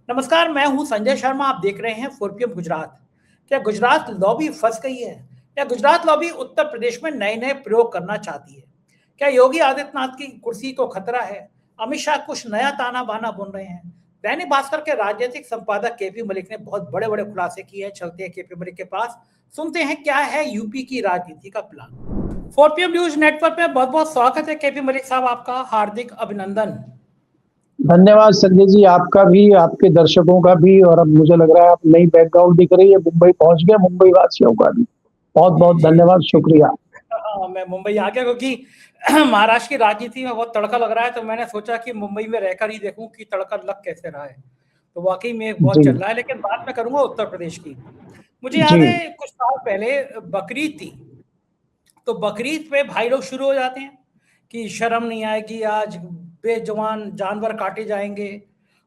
नमस्कार, मैं हूं संजय शर्मा। आप देख रहे हैं 4PM गुजरात। क्या गुजरात लॉबी फंस गई है? क्या गुजरात लॉबी उत्तर प्रदेश में नए नए प्रयोग करना चाहती है? क्या योगी आदित्यनाथ की कुर्सी को खतरा है? अमित शाह कुछ नया ताना बाना बुन रहे हैं? दैनिक भास्कर के राजनीतिक संपादक केपी मलिक ने बहुत बड़े बड़े खुलासे किए हैं। चलते हैं केपी मलिक के पास, सुनते हैं क्या है यूपी की राजनीति का प्लान। 4PM न्यूज नेटवर्क में बहुत बहुत स्वागत है केपी मलिक साहब, आपका हार्दिक अभिनंदन। धन्यवाद संजय जी, आपका भी, आपके दर्शकों का भी। और अब मुझे लग रहा है आप नई बैकग्राउंड दिख रही है, मुंबई पहुंच गया। मुंबई वासियों का भी बहुत बहुत धन्यवाद, शुक्रिया। मैं मुंबई आ गया क्योंकि महाराष्ट्र की राजनीति में बहुत तड़का लग रहा है, तो मैंने सोचा कि मुंबई में रहकर ही देखूं कि तड़का लग कैसे रहा है। तो वाकई में बहुत चल रहा है, लेकिन बात मैं करूंगा उत्तर प्रदेश की। मुझे याद है कुछ साल पहले बकरीद थी, तो बकरीद पे भाई लोग शुरू हो जाते हैं कि शर्म नहीं आएगी, आज बेजवान जानवर काटे जाएंगे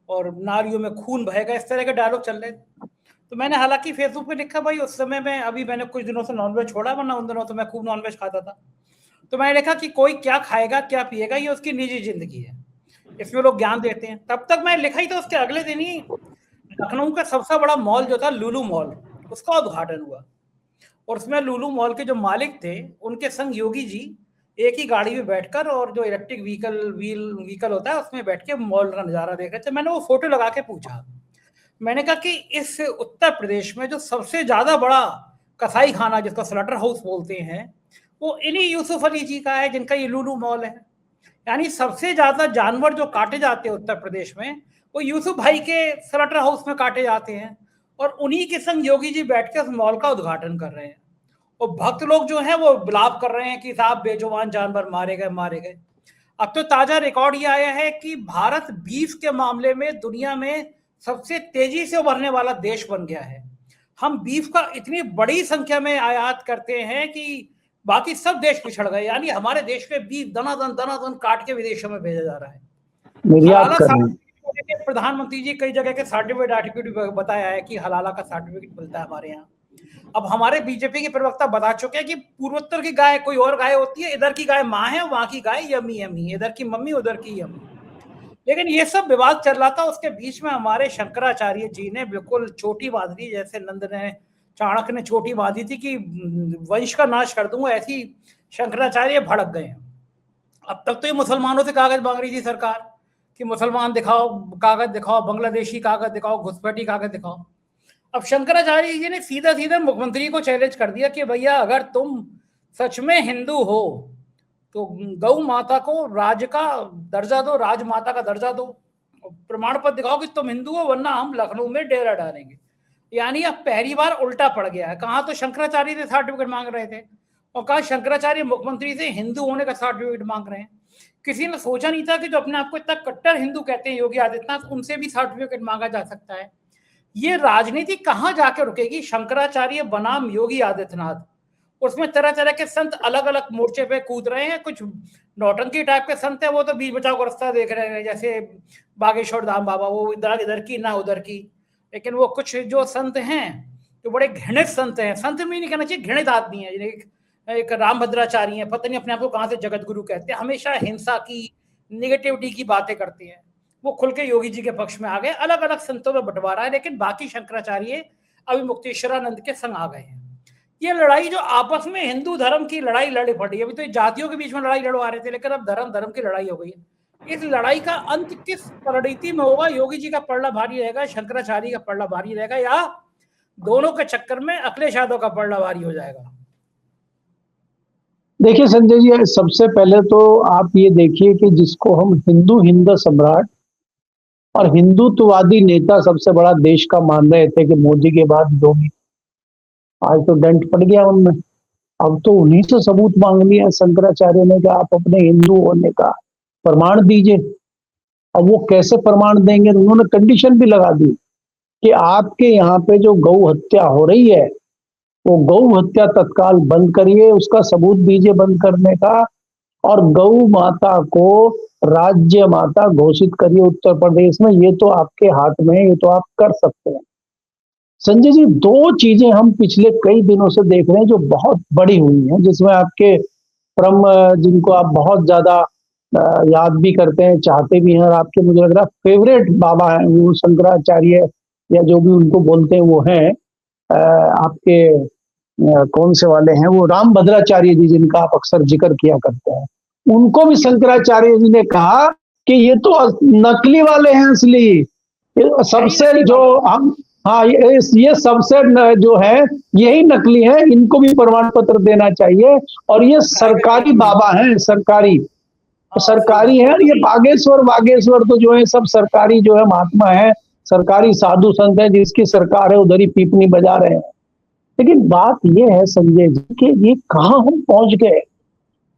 और नालियों में खून बहेगा, इस तरह के डायलॉग चल रहे थे। तो मैंने हालांकि फेसबुक पे लिखा, भाई उस समय में, अभी मैंने कुछ दिनों से नॉनवेज छोड़ा, वरना उन दिनों तो मैं खूब नॉनवेज खाता था। तो मैंने लिखा कि कोई क्या खाएगा क्या पिएगा, ये उसकी निजी जिंदगी है, इसमें लोग ज्ञान देते हैं। तब तक मैं लिखा ही था, उसके अगले दिन ही लखनऊ का सबसे बड़ा मॉल जो था लुलु मॉल, उसका उद्घाटन हुआ। और उसमें लुलु मॉल के जो मालिक थे, उनके संग योगी जी एक ही गाड़ी में बैठकर, और जो इलेक्ट्रिक व्हीकल होता है उसमें बैठ के मॉल का नजारा देख रहे थे। मैंने वो फोटो लगा के पूछा, मैंने कहा कि इस उत्तर प्रदेश में जो सबसे ज्यादा बड़ा कसाई खाना, जिसको स्लॉटर हाउस बोलते हैं, वो इन्हीं यूसुफ अली जी का है, जिनका ये लुलु मॉल है। यानी सबसे ज्यादा जानवर जो काटे जाते हैं उत्तर प्रदेश में, वो यूसुफ भाई के स्लॉटर हाउस में काटे जाते हैं, और उन्हीं के संग योगी जी बैठ के उस मॉल का उद्घाटन कर रहे हैं। और भक्त लोग जो हैं वो विलाप कर रहे हैं कि साहब बेजुबान जानवर मारे गए मारे गए। अब तो ताजा रिकॉर्ड ये आया है कि भारत बीफ के मामले में दुनिया में सबसे तेजी से उभरने वाला देश बन गया है। हम बीफ का इतनी बड़ी संख्या में आयात करते हैं कि बाकी सब देश पिछड़ गए। यानी हमारे देश में बीफ दनादन काट के विदेशों में भेजा जा रहा है। हलाला सर्टिफिकेट, प्रधानमंत्री जी कई जगह के सर्टिफिकेट बताया है कि हलाला का सर्टिफिकेट मिलता है हमारे यहाँ। अब हमारे बीजेपी के प्रवक्ता बता चुके हैं कि पूर्वोत्तर की गाय कोई और गाय होती है, इधर की गाय माँ है, वहां की गाय यमी यमी, इधर की मम्मी उधर की यमी। लेकिन ये सब विवाद चल रहा था, उसके बीच में हमारे शंकराचार्य जी ने बिल्कुल चोटी बांध दी, जैसे नंद ने, चाणक्य ने चोटी बांधी थी कि वंश का नाश कर दूंगा, ऐसी शंकराचार्य भड़क गए। अब तक तो ये मुसलमानों से कागज मांग रही थी सरकार कि मुसलमान दिखाओ, कागज दिखाओ, बांग्लादेशी कागज दिखाओ, घुसपैठी कागज दिखाओ। अब शंकराचार्य जी ने सीधा सीधा मुख्यमंत्री को चैलेंज कर दिया कि भैया अगर तुम सच में हिंदू हो तो गौ माता को राज का दर्जा दो, राजमाता का दर्जा दो, प्रमाण पत्र दिखाओ कि तुम हिंदू हो, वरना हम लखनऊ में डेरा डालेंगे। यानी अब पहली बार उल्टा पड़ गया है। कहा तो शंकराचार्य से सर्टिफिकेट मांग रहे थे, और कहा शंकराचार्य मुख्यमंत्री से हिंदू होने का सर्टिफिकेट मांग रहे हैं। किसी ने सोचा नहीं था कि जो अपने आप को इतना कट्टर हिंदू कहते हैं योगी आदित्यनाथ, उनसे भी सर्टिफिकेट मांगा जा सकता है। ये राजनीति कहां जाके रुकेगी? शंकराचार्य बनाम योगी आदित्यनाथ, उसमें तरह तरह के संत अलग अलग मोर्चे पे कूद रहे हैं। कुछ नौटंकी टाइप के संत है, वो तो बीच बचाव का रास्ता देख रहे हैं, जैसे बागेश्वर धाम बाबा, वो इधर की ना उधर की। लेकिन वो कुछ जो संत हैं जो बड़े घृणित संत हैं, संत में नहीं कहना चाहिए, घृणित आदमी है। एक रामभद्राचार्य है, पता नहीं अपने आप को कहां से जगत गुरु कहते हैं, हमेशा हिंसा की, निगेटिविटी की बातें करते हैं। वो खुल के योगी जी के पक्ष में आ गए। अलग अलग संतों में बंटवारा है, लेकिन बाकी शंकराचार्य अभी मुक्तेश्वरानंद के संग आ गए हैं। ये लड़ाई जो आपस में हिंदू धर्म की लड़ाई लड़ी पड़ी, अभी तो जातियों के बीच में लड़ाई लड़वा रहे थे, लेकिन अब धर्म धर्म की लड़ाई हो गई है। इस लड़ाई का अंत किस परिणति में होगा? योगी जी का पलड़ा भारी रहेगा, शंकराचार्य का पलड़ा भारी रहेगा, या दोनों के चक्कर में अखिलेश यादव का पलड़ा भारी हो जाएगा? देखिए संजय जी, सबसे पहले तो आप ये देखिए कि जिसको हम हिंदू हिंद सम्राट और हिंदुत्ववादी नेता सबसे बड़ा देश का मान रहे थे कि मोदी के बाद योगी, आज तो डेंट पड़ गया उनमें। अब तो उन्हीं से सबूत मांग लिया शंकराचार्य ने कि आप अपने हिंदू होने का प्रमाण दीजिए। अब वो कैसे प्रमाण देंगे? उन्होंने कंडीशन भी लगा दी कि आपके यहाँ पे जो गौ हत्या हो रही है, वो गौ हत्या तत्काल बंद करिए, उसका सबूत दीजिए बंद करने का, और गौ माता को राज्य माता घोषित करिए उत्तर प्रदेश में। ये तो आपके हाथ में है, ये तो आप कर सकते हैं। संजय जी, दो चीजें हम पिछले कई दिनों से देख रहे हैं जो बहुत बड़ी हुई हैं, जिसमें आपके परम, जिनको आप बहुत ज्यादा याद भी करते हैं, चाहते भी हैं, और आपके मुझे लग रहा है फेवरेट बाबा हैं वो शंकराचार्य, या जो भी उनको बोलते हैं वो हैं आपके कौन से वाले हैं वो, राम भद्राचार्य जी, जिनका आप अक्सर जिक्र किया करते हैं। उनको भी शंकराचार्य जी ने कहा कि ये तो नकली वाले हैं, असली सबसे जो हम, हाँ ये सबसे जो है यही नकली है, इनको भी प्रमाण पत्र देना चाहिए। और ये सरकारी बाबा हैं, सरकारी सरकारी है। और ये बागेश्वर बागेश्वर तो जो है सब सरकारी जो है महात्मा है, सरकारी साधु संत है, जिसकी सरकार है उधर ही पीपनी बजा रहे हैं। लेकिन बात ये है संजय जी कि ये कहाँ हम पहुंच गए।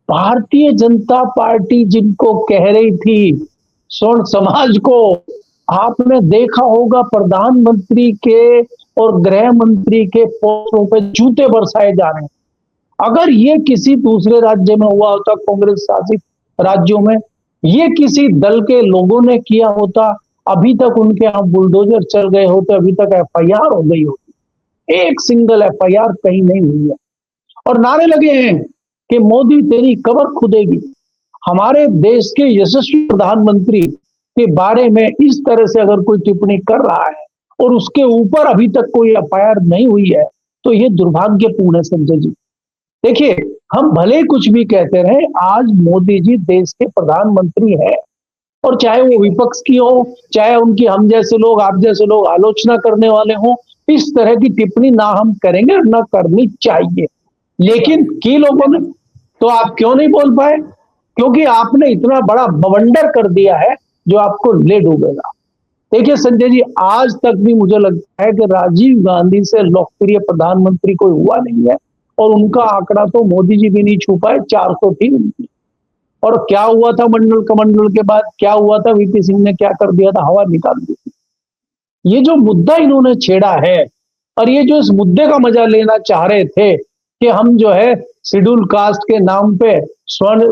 भारतीय जनता पार्टी जिनको कह रही थी स्वर्ण समाज को, आपने देखा होगा प्रधानमंत्री के और गृह मंत्री के पोस्टों पे जूते बरसाए जा रहे हैं। अगर ये किसी दूसरे राज्य में हुआ होता, कांग्रेस शासित राज्यों में, ये किसी दल के लोगों ने किया होता, अभी तक उनके यहाँ बुलडोजर चल गए होते, अभी तक एफआईआर हो गई होती। एक सिंगल एफआईआर कहीं नहीं हुई है। और नारे लगे हैं कि मोदी तेरी कबर खुदेगी। हमारे देश के यशस्वी प्रधानमंत्री के बारे में इस तरह से अगर कोई टिप्पणी कर रहा है और उसके ऊपर अभी तक कोई एफआईआर नहीं हुई है, तो ये दुर्भाग्यपूर्ण है संजय जी। देखिए, हम भले कुछ भी कहते रहे, आज मोदी जी देश के प्रधानमंत्री हैं, और चाहे वो विपक्ष की हो, चाहे उनकी हम जैसे लोग, आप जैसे लोग आलोचना करने वाले हों, इस तरह की टिप्पणी ना हम करेंगे, ना करनी चाहिए। लेकिन की लोगों ने, तो आप क्यों नहीं बोल पाए? क्योंकि आपने इतना बड़ा बवंडर कर दिया है जो आपको ले डूबेगा। देखिए संजय जी, आज तक भी मुझे लगता है कि राजीव गांधी से लोकप्रिय प्रधानमंत्री कोई हुआ नहीं है, और उनका आंकड़ा तो मोदी जी भी नहीं छू पाए, 400 थी उनकी। और क्या हुआ था मंडल कमंडल के बाद, क्या हुआ था, वीपी सिंह ने क्या कर दिया था, हवा निकाल दी थी। ये जो मुद्दा इन्होंने छेड़ा है, और ये जो इस मुद्दे का मजा लेना चाह रहे थे कि हम जो है शेड्यूल कास्ट के नाम पे स्वर्ण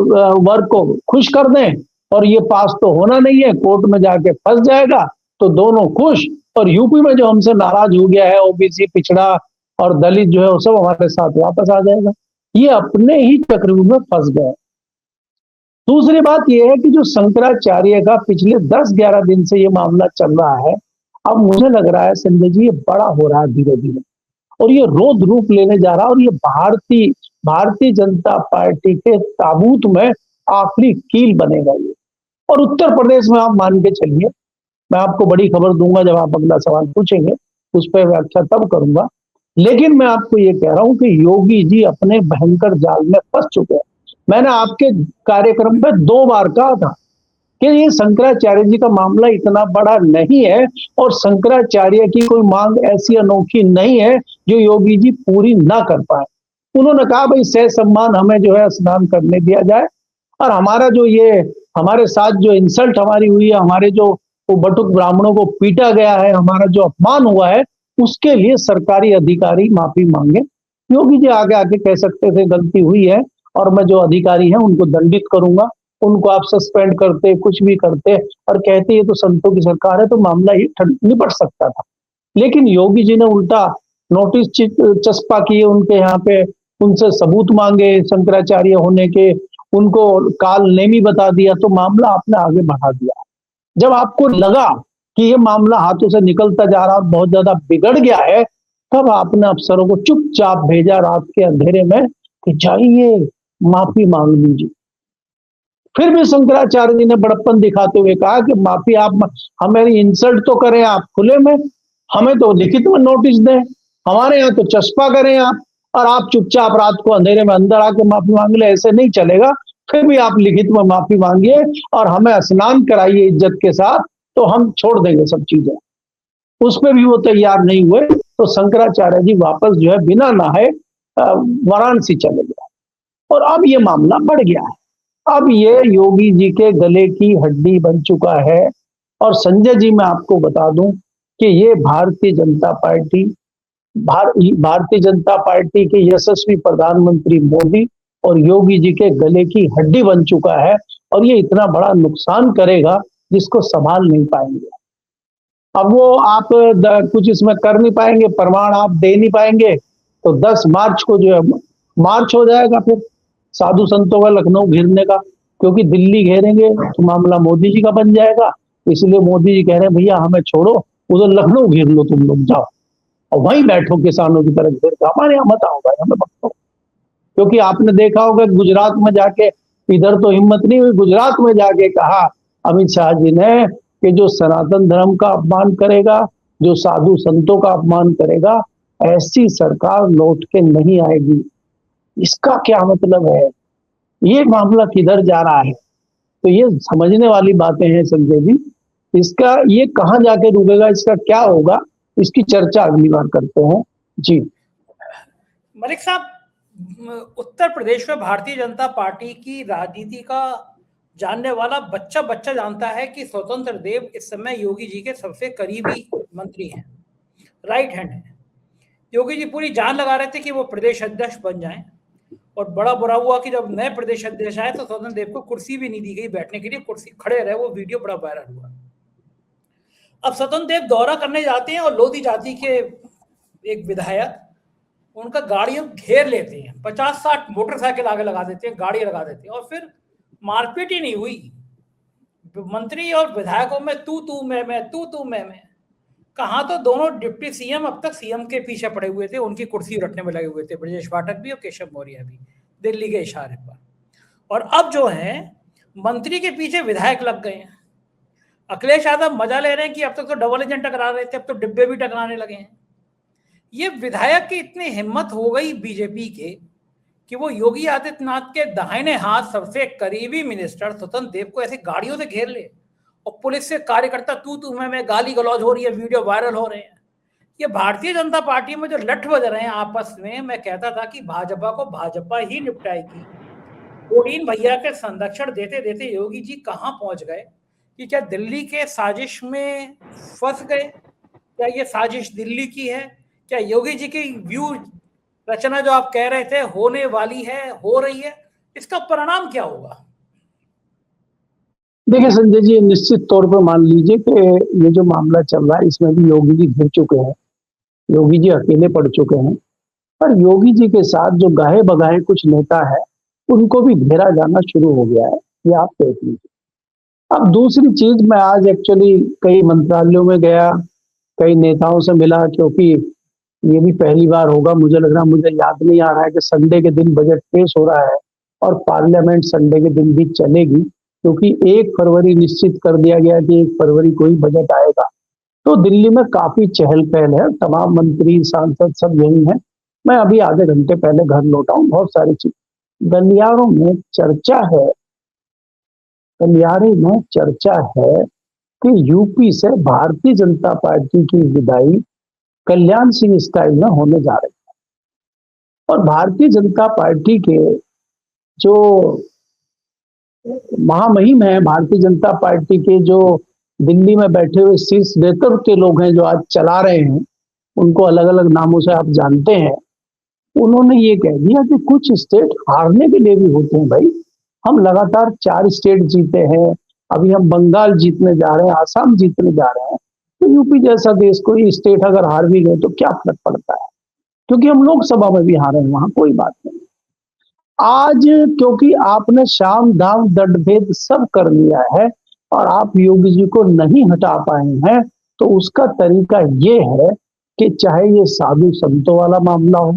वर्ग को खुश कर दें, और ये पास तो होना नहीं है, कोर्ट में जाके फंस जाएगा, तो दोनों खुश। और यूपी में जो हमसे नाराज हो गया है ओबीसी, पिछड़ा और दलित जो है वो सब हमारे साथ वापस आ जाएगा। ये अपने ही चक्रव्यूह में फंस गए। दूसरी बात यह है कि जो शंकराचार्य का पिछले 10-11 दिन से ये मामला चल रहा है, अब मुझे लग रहा है संजय जी ये बड़ा हो रहा है धीरे धीरे, और ये रोद रूप लेने जा रहा है, और ये भारतीय जनता पार्टी के ताबूत में आखिरी कील बनेगा ये। और उत्तर प्रदेश में आप मान के चलिए, मैं आपको बड़ी खबर दूंगा जब आप अगला सवाल पूछेंगे, उस पर व्याख्या तब करूंगा। लेकिन मैं आपको ये कह रहा हूं कि योगी जी अपने भयंकर जाल में फंस चुके हैं। मैंने आपके कार्यक्रम पे 2 बार कहा था कि ये शंकराचार्य जी का मामला इतना बड़ा नहीं है, और शंकराचार्य की कोई मांग ऐसी अनोखी नहीं है जो योगी जी पूरी ना कर पाए। उन्होंने कहा भाई सह सम्मान हमें जो है स्नान करने दिया जाए, और हमारा जो ये हमारे साथ जो इंसल्ट हमारी हुई है, हमारे जो बटुक ब्राह्मणों को पीटा गया है, हमारा जो अपमान हुआ है, उसके लिए सरकारी अधिकारी माफी मांगे। योगी जी आगे आके कह सकते थे गलती हुई है, और मैं जो अधिकारी हैं उनको दंडित करूंगा, उनको आप सस्पेंड करते, कुछ भी करते, और कहते ये तो संतों की सरकार है, तो मामला ही निपट सकता था। लेकिन योगी जी ने उल्टा नोटिस चस्पा किए उनके यहाँ पे, उनसे सबूत मांगे शंकराचार्य होने के, उनको काल नेमी बता दिया, तो मामला आपने आगे बढ़ा दिया। जब आपको लगा कि ये मामला हाथों से निकलता जा रहा और बहुत ज्यादा बिगड़ गया है, तब आपने अफसरों को चुपचाप भेजा रात के अंधेरे में कि जाइए माफी मांग लीजिए। फिर भी शंकराचार्य जी ने बड़प्पन दिखाते हुए कहा कि माफी आप हमारी इंसल्ट तो करें आप खुले में, हमें तो लिखित में नोटिस दें, हमारे यहाँ तो चस्पा करें आप, और आप चुपचाप रात को अंधेरे में अंदर आके माफी मांग ले, ऐसे नहीं चलेगा। फिर भी आप लिखित में माफी मांगिए और हमें स्नान कराइए इज्जत के साथ, तो हम छोड़ देंगे सब चीजें। उस पर भी वो तैयार नहीं हुए, तो शंकराचार्य जी वापस जो है बिना नहाए वाराणसी चले गए, और अब ये मामला बढ़ गया है। अब ये योगी जी के गले की हड्डी बन चुका है। और संजय जी मैं आपको बता दूं कि ये भारतीय जनता पार्टी के यशस्वी प्रधानमंत्री मोदी और योगी जी के गले की हड्डी बन चुका है, और ये इतना बड़ा नुकसान करेगा जिसको संभाल नहीं पाएंगे। अब वो आप कुछ इसमें कर नहीं पाएंगे, प्रमाण आप दे नहीं पाएंगे, तो 10 मार्च को जो है मार्च हो जाएगा फिर साधु संतों का लखनऊ घेरने का। क्योंकि दिल्ली घेरेंगे तो मामला मोदी जी का बन जाएगा। इसलिए मोदी जी कह रहे हैं भैया हमें छोड़ो, उधर लखनऊ घेर लो, तुम लोग जाओ और वहीं बैठो किसानों की तरफ घेर के, हमारे यहाँ मत आओ भाई, हमें मत। क्योंकि आपने देखा होगा गुजरात में जाके, इधर तो हिम्मत नहीं हुई, गुजरात में जाके कहा अमित शाह जी ने कि जो सनातन धर्म का अपमान करेगा, जो साधु संतों का अपमान करेगा, ऐसी सरकार लौट के नहीं आएगी। इसका क्या मतलब है? ये मामला किधर जा रहा है? तो ये समझने वाली बातें हैं संजय जी। इसका ये कहाँ जाके रुकेगा, इसका क्या होगा, इसकी चर्चा अगली बार करते हैं जी। मलिक साहब, उत्तर प्रदेश में भारतीय जनता पार्टी की राजनीति का जानने वाला बच्चा बच्चा जानता है कि स्वतंत्र देव इस समय योगी जी के सबसे करीबी मंत्री हैं, राइट हैंड है। योगी जी पूरी जान लगा रहे थे कि वो प्रदेश अध्यक्ष बन जाएं, और बड़ा बुरा हुआ कि जब नए प्रदेश अध्यक्ष आए तो स्वतंत्र देव को कुर्सी भी नहीं दी गई बैठने के लिए, कुर्सी खड़े रहे, वो वीडियो बड़ा वायरल हुआ। अब स्वतंत्र देव दौरा करने जाते हैं और लोधी जाति के एक विधायक उनका गाड़ियों घेर लेते हैं, 50-60 मोटरसाइकिल आगे लगा देते हैं, गाड़ी लगा देते हैं, और फिर मारपीट ही नहीं हुई, मंत्री और विधायकों में तू मैं। कहा तो दोनों डिप्टी सीएम अब तक सीएम के पीछे पड़े हुए थे, उनकी कुर्सी रटने में लगे हुए थे, ब्रजेश पाठक भी और केशव मौर्य भी, दिल्ली के इशारे पर। और अब जो है मंत्री के पीछे विधायक लग गए हैं। अखिलेश यादव मजा ले रहे हैं कि अब तक तो डबल इंजन टकरा रहे थे, अब तो डिब्बे भी टकराने लगे हैं। ये विधायक की इतनी हिम्मत हो गई बीजेपी के कि वो योगी आदित्यनाथ के दाहिने हाथ सबसे करीबी मिनिस्टर स्वतंत्र देव को ऐसे गाड़ियों से घेर ले, और पुलिस से कार्यकर्ता तू मैं गाली गलौज हो रही है, वीडियो वायरल हो रहे हैं। ये भारतीय जनता पार्टी में जो लठ बज रहे हैं आपस में, मैं कहता था कि भाजपा को भाजपा ही निपटाएगी। कोडीन भैया के संरक्षण देते देते योगी जी कहां पहुंच गए कि क्या दिल्ली के साजिश में फंस गए? क्या ये साजिश दिल्ली की है? क्या योगी जी की व्यू रचना जो आप कह रहे थे होने वाली है, हो रही है? इसका परिणाम क्या होगा? देखिए संजय जी, निश्चित तौर पर मान लीजिए कि ये जो मामला चल रहा है इसमें भी योगी जी घिर चुके हैं, योगी जी अकेले पड़ चुके हैं, पर योगी जी के साथ जो गाहे बगाहे कुछ नेता है उनको भी घेरा जाना शुरू हो गया है, ये आप देख लीजिए। अब दूसरी चीज, मैं आज एक्चुअली कई मंत्रालयों में गया, कई नेताओं से मिला, क्योंकि ये भी पहली बार होगा, मुझे लग रहा, मुझे याद नहीं आ रहा है कि संडे के दिन बजट पेश हो रहा है और पार्लियामेंट संडे के दिन भी चलेगी, क्योंकि 1 फरवरी निश्चित कर दिया गया कि 1 फरवरी को ही बजट आएगा। तो दिल्ली में काफी चहल पहल है, तमाम मंत्री सांसद सब यही हैं। मैं अभी आधे घंटे पहले घर लौटा हूँ, बहुत सारी चीज गलियारों में चर्चा है, गलियारे में चर्चा है कि यूपी से भारतीय जनता पार्टी की विदाई कल्याण सिंह स्टाइल में होने जा रही है। और भारतीय जनता पार्टी के जो महामहिम है, भारतीय जनता पार्टी के जो दिल्ली में बैठे हुए शीर्ष नेतृत्व के लोग हैं जो आज चला रहे हैं, उनको अलग अलग नामों से आप जानते हैं, उन्होंने ये कह दिया कि कुछ स्टेट हारने के लिए भी होते हैं भाई। हम लगातार 4 स्टेट जीते हैं, अभी हम बंगाल जीतने जा रहे हैं, आसाम जीतने जा रहे हैं, तो यूपी जैसा देश कोई स्टेट अगर हार भी गए तो क्या फर्क पड़ता है, क्योंकि हम लोकसभा में भी हारे हैं, वहां कोई बात नहीं। आज क्योंकि आपने शाम दाम दंड भेद सब कर लिया है और आप योगी जी को नहीं हटा पाए हैं, तो उसका तरीका ये है कि चाहे ये साधु संतों वाला मामला हो,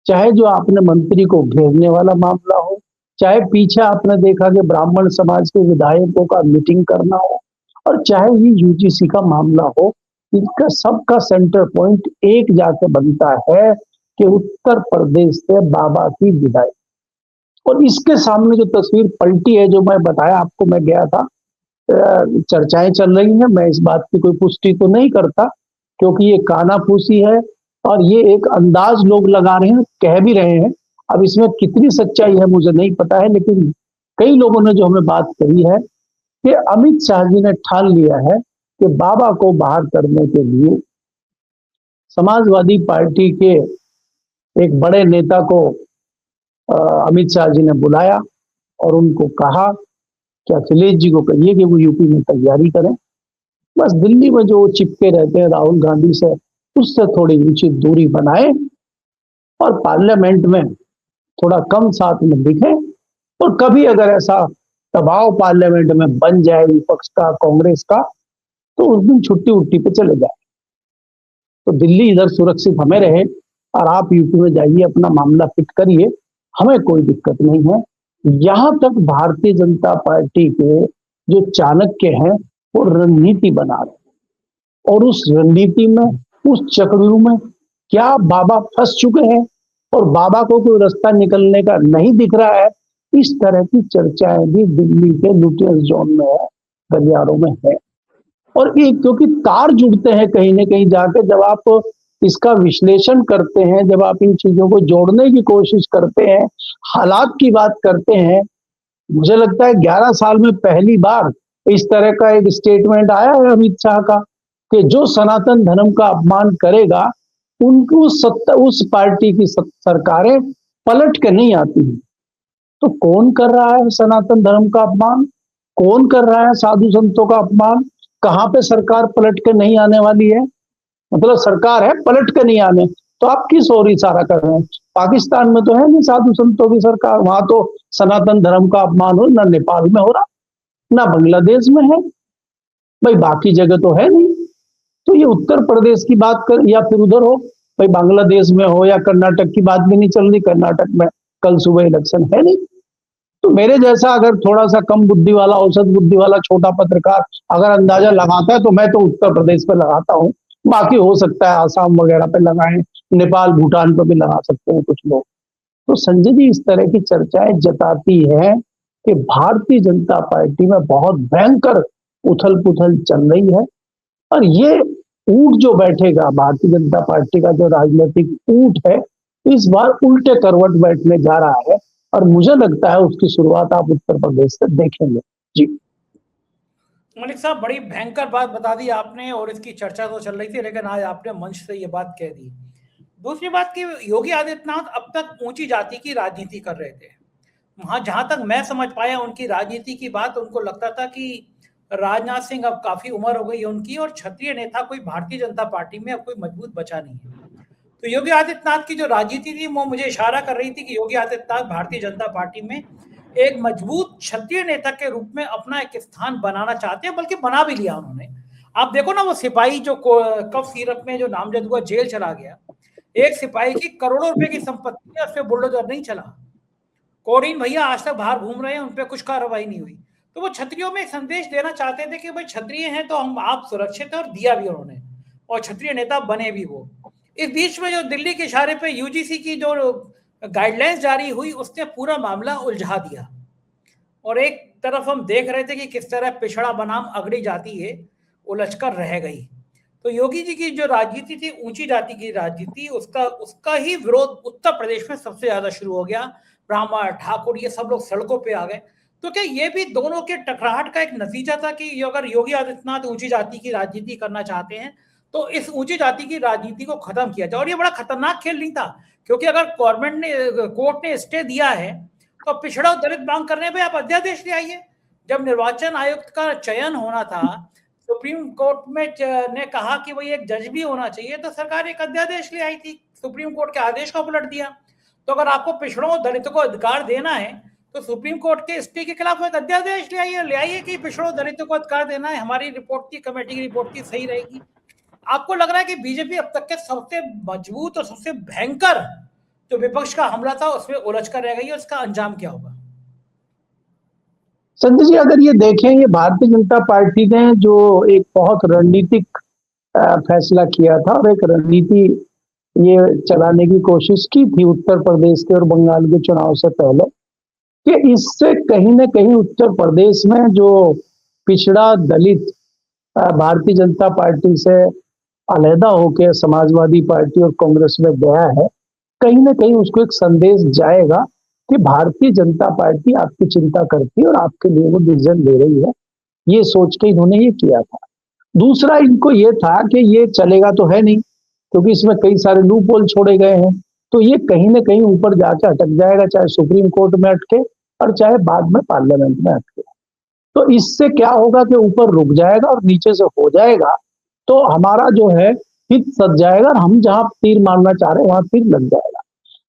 चाहे जो आपने मंत्री को घेरने वाला मामला हो, चाहे पीछे आपने देखा कि ब्राह्मण समाज के विधायकों का मीटिंग करना हो, और चाहे ये यूजीसी का मामला हो, इनका सबका सेंटर पॉइंट एक जाके बनता है कि उत्तर प्रदेश से बाबा की विदाई। और इसके सामने जो तस्वीर पलटी है, जो मैं बताया आपको, मैं गया था, चर्चाएं चल रही हैं, मैं इस बात की कोई पुष्टि तो नहीं करता क्योंकि ये कानाफूसी है और ये एक अंदाज लोग लगा रहे हैं, कह भी रहे हैं। अब इसमें कितनी सच्चाई है मुझे नहीं पता है, लेकिन कई लोगों ने जो हमें बात कही है कि अमित शाह जी ने ठान लिया है कि बाबा को बाहर करने के लिए समाजवादी पार्टी के एक बड़े नेता को अमित शाह जी ने बुलाया और उनको कहा कि अखिलेश जी को कहिए कि वो यूपी में तैयारी करें, बस दिल्ली में जो चिपके रहते हैं राहुल गांधी से, उससे थोड़ी उचित दूरी बनाए और पार्लियामेंट में थोड़ा कम साथ में दिखे, और कभी अगर ऐसा दबाव पार्लियामेंट में बन जाए विपक्ष का, कांग्रेस का, तो उस दिन छुट्टी उट्टी पे चले जाए। तो दिल्ली इधर सुरक्षित हमें रहे और आप यूपी में जाइए, अपना मामला फिट करिए, हमें कोई दिक्कत नहीं है। यहां तक भारतीय जनता पार्टी के जो चाणक्य हैं वो रणनीति बना रहे हैं, और उस रणनीति में, उस चक्रव्यूह में क्या बाबा फंस चुके हैं और बाबा को कोई रास्ता निकलने का नहीं दिख रहा है, इस तरह की चर्चाएं भी दिल्ली के लुटियंस जोन में है, गलियारों में है। और ये क्योंकि तार जुड़ते हैं कहीं ना कहीं जाके, जब आप इसका विश्लेषण करते हैं, जब आप इन चीजों को जोड़ने की कोशिश करते हैं, हालात की बात करते हैं, मुझे लगता है 11 साल में पहली बार इस तरह का एक स्टेटमेंट आया है अमित शाह का कि जो सनातन धर्म का अपमान करेगा उनको उस पार्टी की सरकारें पलट के नहीं आती हैं। तो कौन कर रहा है सनातन धर्म का अपमान, कौन कर रहा है साधु संतों का अपमान, कहां पे सरकार पलट के नहीं आने वाली है? मतलब सरकार है, पलट के नहीं आने, तो आप किस ओर इशारा कर रहे हैं? पाकिस्तान में तो है नहीं साधु संतों की सरकार, वहां तो सनातन धर्म का अपमान हो, ना नेपाल में हो रहा, ना बांग्लादेश में है, भाई बाकी जगह तो है नहीं। तो ये उत्तर प्रदेश की बात कर या फिर उधर हो, भाई बांग्लादेश में हो या कर्नाटक की बात भी नहीं चल रही, कर्नाटक में कल सुबह इलेक्शन है नहीं। तो मेरे जैसा अगर थोड़ा सा कम बुद्धि वाला, औसत बुद्धि वाला छोटा पत्रकार अगर अंदाजा लगाता है तो मैं तो उत्तर प्रदेश पे लगाता हूँ, बाकी हो सकता है आसाम वगैरह पे लगाएं, नेपाल भूटान पे भी लगा सकते हैं कुछ लोग। तो संजय जी इस तरह की चर्चाएं जताती है कि भारतीय जनता पार्टी में बहुत भयंकर उथल पुथल चल रही है, और ये ऊंट जो बैठेगा, भारतीय जनता पार्टी का जो राजनीतिक ऊंट है, इस बार उल्टे करवट बैठने जा रहा है, और मुझे लगता है उसकी शुरुआत आप उत्तर प्रदेश से देखेंगे। जी मलिक साहब, बड़ी भयंकर बात बता दी आपने, और इसकी चर्चा तो चल रही थी, लेकिन आज आपने मंच से ये बात कह दी। दूसरी बात कि योगी आदित्यनाथ अब तक ऊंची जाति की राजनीति कर रहे थे। वहां जहां तक मैं समझ पाया उनकी राजनीति की बात, उनको लगता था कि राजनाथ सिंह अब काफी उम्र हो गई है उनकी, और क्षत्रिय नेता कोई भारतीय जनता पार्टी में अब कोई मजबूत बचा नहीं है। तो योगी आदित्यनाथ की जो राजनीति थी वो मुझे इशारा कर रही थी कि योगी आदित्यनाथ भारतीय जनता पार्टी में एक मजबूत क्षत्रिय नेता के रूप में अपना एक स्थान बनाना चाहते हैं, बल्कि बना भी लिया उन्होंने। आप देखो ना, वो सिपाही जो कफ सिरप में जो नामजद हुआ जेल चला गया, एक सिपाही की करोड़ों रुपए की संपत्ति है, उस पर बुलडोजर नहीं चला। कोरिन भैया आज तक बाहर घूम रहे हैं, उन पर कुछ कार्रवाई नहीं हुई। तो वो क्षत्रियों में एक संदेश देना चाहते थे कि भाई क्षत्रिय हैं तो हम आप सुरक्षित हैं, और दिया भी उन्होंने, और क्षत्रिय नेता बने भी वो। इस बीच में जो दिल्ली के इशारे पे यूजीसी की जो गाइडलाइंस जारी हुई, उसने पूरा मामला उलझा दिया, और एक तरफ हम देख रहे थे कि किस तरह पिछड़ा बनाम अगड़ी जाति है उलझकर रह गई। तो योगी जी की जो राजनीति थी, ऊंची जाति की राजनीति, उसका ही विरोध उत्तर प्रदेश में सबसे ज्यादा शुरू हो गया। ब्राह्मण, ठाकुर, ये सब लोग सड़कों पे आ गए। तो क्या ये भी दोनों के टकराहट का एक नतीजा था कि अगर योगी आदित्यनाथ ऊंची जाति की राजनीति करना चाहते हैं तो इस ऊंची जाति की राजनीति को खत्म किया जाए? और ये बड़ा खतरनाक खेल नहीं था, क्योंकि अगर गवर्नमेंट ने, कोर्ट ने स्टे दिया है, तो पिछड़ा और दलित मांग करने पे आप अध्यादेश ले आइए। जब निर्वाचन आयुक्त का चयन होना था, सुप्रीम कोर्ट में ने कहा कि भाई एक जज भी होना चाहिए, तो सरकार एक अध्यादेश ले आई थी, सुप्रीम कोर्ट के आदेश को पलट दिया। तो अगर आपको पिछड़ों और दलितों को अधिकार देना है तो सुप्रीम कोर्ट के स्टे के खिलाफ एक अध्यादेश ले आइए कि पिछड़ों और दलितों को अधिकार देना है। हमारी रिपोर्ट की, कमेटी की रिपोर्ट की सही रहेगी। आपको लग रहा है कि बीजेपी अब तक के सबसे मजबूत और सबसे भयंकर जो विपक्ष का हमला था उसमें उलझ कर रह गई है, उसका अंजाम क्या होगा? संजय जी, अगर ये देखें, ये भारतीय जनता पार्टी ने जो एक बहुत रणनीतिक फैसला किया था और एक रणनीति ये चलाने की कोशिश की थी उत्तर प्रदेश के और बंगाल के चुनाव से पहले, कि इससे कहीं ना कहीं उत्तर प्रदेश में जो पिछड़ा दलित भारतीय जनता पार्टी से अलहदा होकर समाजवादी पार्टी और कांग्रेस में गया है, कहीं ना कहीं उसको एक संदेश जाएगा कि भारतीय जनता पार्टी आपकी चिंता करती है और आपके लिए वो डिसीजन ले रही है। ये सोच के इन्होंने ये किया था। दूसरा, इनको ये था कि ये चलेगा तो है नहीं, क्योंकि इसमें कई सारे लूप होल छोड़े गए हैं, तो ये कहीं ना कहीं ऊपर जाके अटक जाएगा, चाहे सुप्रीम कोर्ट में अटके और चाहे बाद में पार्लियामेंट में अटके। तो इससे क्या होगा कि ऊपर रुक जाएगा और नीचे से हो जाएगा, तो हमारा जो है हित सज जाएगा, और हम जहां तीर मारना चाह रहे हैं वहां तीर लग जाएगा।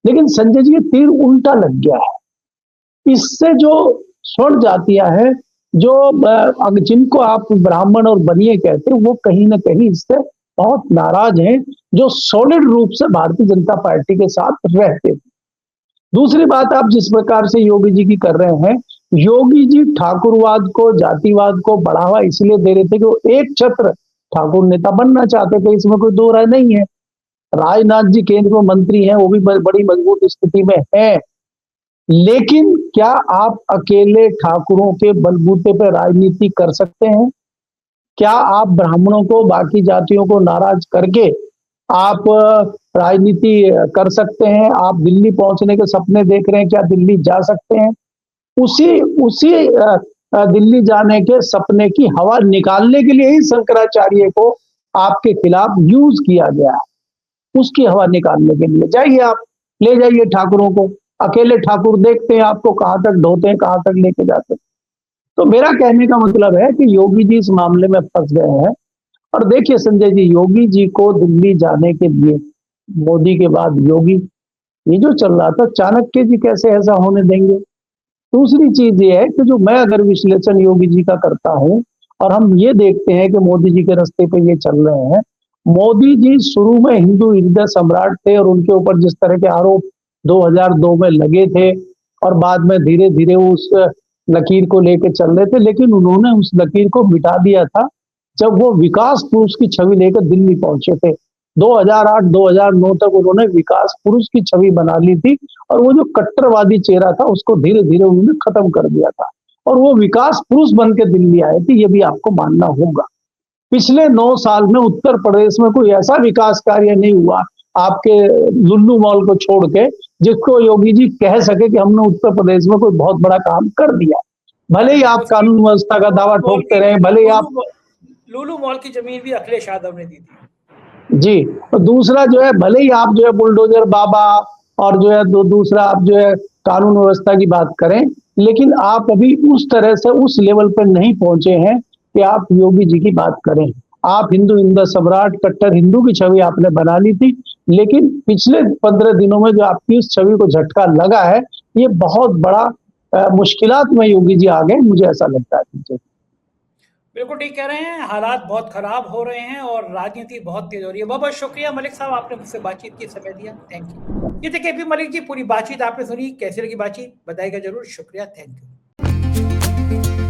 लेकिन संजय जी, ये तीर उल्टा लग गया है। इससे जो स्वर्ण जातियां हैं जो जिनको आप ब्राह्मण और बनिए कहते हैं, वो कहीं ना कहीं इससे बहुत नाराज हैं, जो सॉलिड रूप से भारतीय जनता पार्टी के साथ रहते थे। दूसरी बात, आप जिस प्रकार से योगी जी की कर रहे हैं, योगी जी ठाकुरवाद को, जातिवाद को बढ़ावा इसलिए दे रहे थे कि वो एक छत्र ठाकुर नेता बनना चाहते थे, इसमें कोई दो राय नहीं है। राजनाथ जी केंद्र में मंत्री हैं, वो भी बड़ी मजबूत स्थिति में है, लेकिन क्या आप अकेले ठाकुरों के बलबूते पर राजनीति कर सकते हैं? क्या आप ब्राह्मणों को, बाकी जातियों को नाराज करके आप राजनीति कर सकते हैं? आप दिल्ली पहुंचने के सपने देख रहे हैं, क्या दिल्ली जा सकते हैं? उसी उसी दिल्ली जाने के सपने की हवा निकालने के लिए ही शंकराचार्य को आपके खिलाफ यूज किया गया है। उसकी हवा निकालने के लिए जाइए, आप ले जाइए ठाकुरों को, अकेले ठाकुर देखते हैं आपको कहां तक ढोते हैं, कहां तक लेके जाते हैं। तो मेरा कहने का मतलब है कि योगी जी इस मामले में फंस गए हैं। और देखिए संजय जी, योगी जी को दिल्ली जाने के लिए मोदी के बाद योगी, ये जो चल रहा था, चाणक्य जी कैसे ऐसा होने देंगे? दूसरी चीज ये है कि जो मैं अगर विश्लेषण योगी जी का करता हूं और हम ये देखते हैं कि मोदी जी के रास्ते पे ये चल रहे हैं, मोदी जी शुरू में हिंदू हृदय सम्राट थे और उनके ऊपर जिस तरह के आरोप 2002 में लगे थे और बाद में धीरे धीरे उस लकीर को लेकर चल रहे थे, लेकिन उन्होंने उस लकीर को मिटा दिया था जब वो विकास पुरुष की छवि लेकर दिल्ली पहुंचे थे। 2008-2009 तक उन्होंने विकास पुरुष की छवि बना ली थी और वो जो कट्टरवादी चेहरा था उसको धीरे धीरे उन्होंने खत्म कर दिया था और वो विकास पुरुष बन के दिल्ली आए थे, ये भी आपको मानना होगा। पिछले 9 साल में उत्तर प्रदेश में कोई ऐसा विकास कार्य नहीं हुआ आपके लुल्लू मॉल को छोड़ के जिसको योगी जी कह सके कि हमने उत्तर प्रदेश में कोई बहुत बड़ा काम कर दिया। भले ही आप कानून व्यवस्था का दावा ठोकते रहे, भले ही आप लुल्लू मॉल की जमीन भी अखिलेश यादव ने दी थी जी, और दूसरा जो है, भले ही आप जो है बुलडोजर बाबा और जो है दूसरा आप जो है कानून व्यवस्था की बात करें, लेकिन आप अभी उस तरह से उस लेवल पर नहीं पहुंचे हैं कि आप योगी जी की बात करें। आप हिंदू हिंदू सम्राट, कट्टर हिंदू की छवि आपने बना ली थी, लेकिन पिछले 15 दिनों में जो आपकी इस छवि को झटका लगा है, ये बहुत बड़ा मुश्किलात में योगी जी आ गए, मुझे ऐसा लगता है। बिल्कुल ठीक कह रहे हैं, हालात बहुत खराब हो रहे हैं और राजनीति बहुत तेज हो रही है। बहुत बहुत शुक्रिया मलिक साहब, आपने मुझसे बातचीत की, समय दिया, थैंक यू। ये थे केपी मलिक जी, पूरी बातचीत आपने सुनी, कैसी लगी बातचीत बताइएगा जरूर। शुक्रिया, थैंक यू।